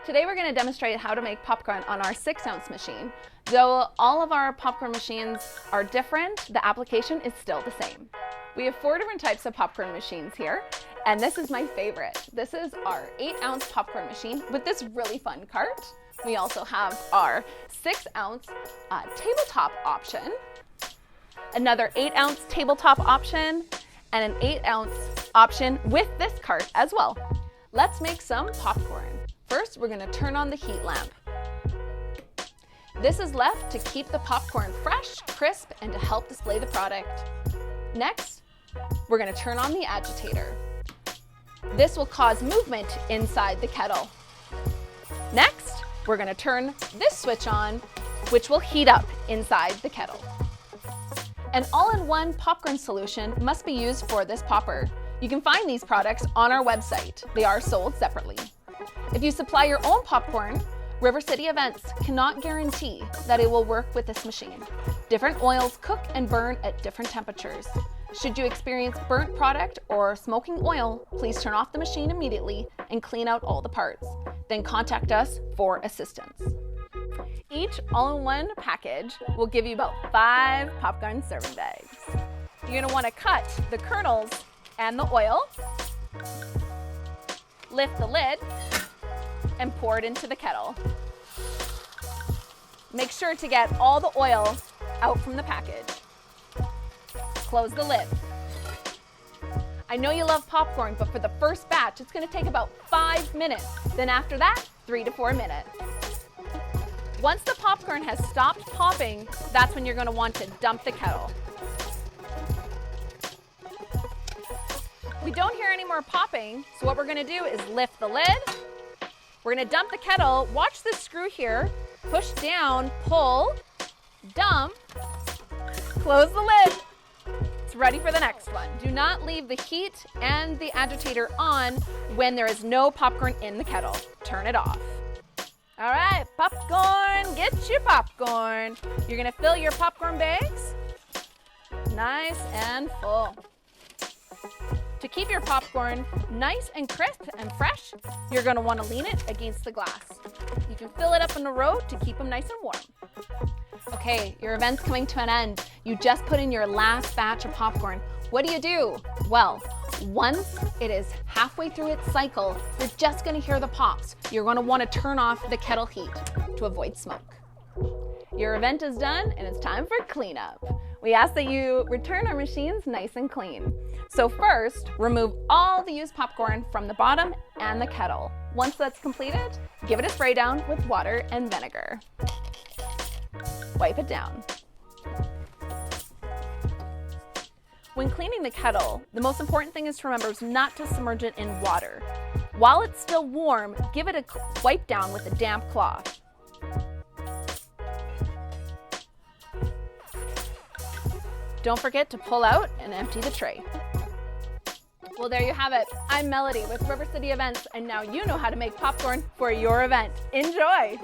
Today we're going to demonstrate how to make popcorn on our 6-ounce machine. Though all of our popcorn machines are different, the application is still the same. We have 4 different types of popcorn machines here, and this is my favorite. This is our 8-ounce popcorn machine with this really fun cart. We also have our 6-ounce tabletop option, another 8-ounce tabletop option, and an 8-ounce option with this cart as well. Let's make some popcorn. First, we're going to turn on the heat lamp. This is left to keep the popcorn fresh, crisp, and to help display the product. Next, we're going to turn on the agitator. This will cause movement inside the kettle. Next, we're going to turn this switch on, which will heat up inside the kettle. An all-in-one popcorn solution must be used for this popper. You can find these products on our website. They are sold separately. If you supply your own popcorn, River City Events cannot guarantee that it will work with this machine. Different oils cook and burn at different temperatures. Should you experience burnt product or smoking oil, please turn off the machine immediately and clean out all the parts. Then contact us for assistance. Each all-in-one package will give you about 5 popcorn serving bags. You're going to want to cut the kernels and the oil, lift the lid, and pour it into the kettle. Make sure to get all the oil out from the package. Close the lid. I know you love popcorn, but for the first batch, it's going to take about 5 minutes. Then after that, 3 to 4 minutes. Once the popcorn has stopped popping, that's when you're going to want to dump the kettle. We don't hear any more popping, so what we're going to do is lift the lid. We're going to dump the kettle. Watch this screw here. Push down, pull, dump, close the lid. It's ready for the next one. Do not leave the heat and the agitator on when there is no popcorn in the kettle. Turn it off. All right, popcorn, get your popcorn. You're going to fill your popcorn bags nice and full. To keep your popcorn nice and crisp and fresh, you're going to want to lean it against the glass. You can fill it up in a row to keep them nice and warm. Okay, your event's coming to an end. You just put in your last batch of popcorn. What do? Well, once it is halfway through its cycle, you're just going to hear the pops. You're going to want to turn off the kettle heat to avoid smoke. Your event is done and it's time for cleanup. We ask that you return our machines nice and clean. So first, remove all the used popcorn from the bottom and the kettle. Once that's completed, give it a spray down with water and vinegar. Wipe it down. When cleaning the kettle, the most important thing is to remember is not to submerge it in water. While it's still warm, give it a wipe down with a damp cloth. Don't forget to pull out and empty the tray. Well, there you have it. I'm Melody with River City Events, and now you know how to make popcorn for your event. Enjoy!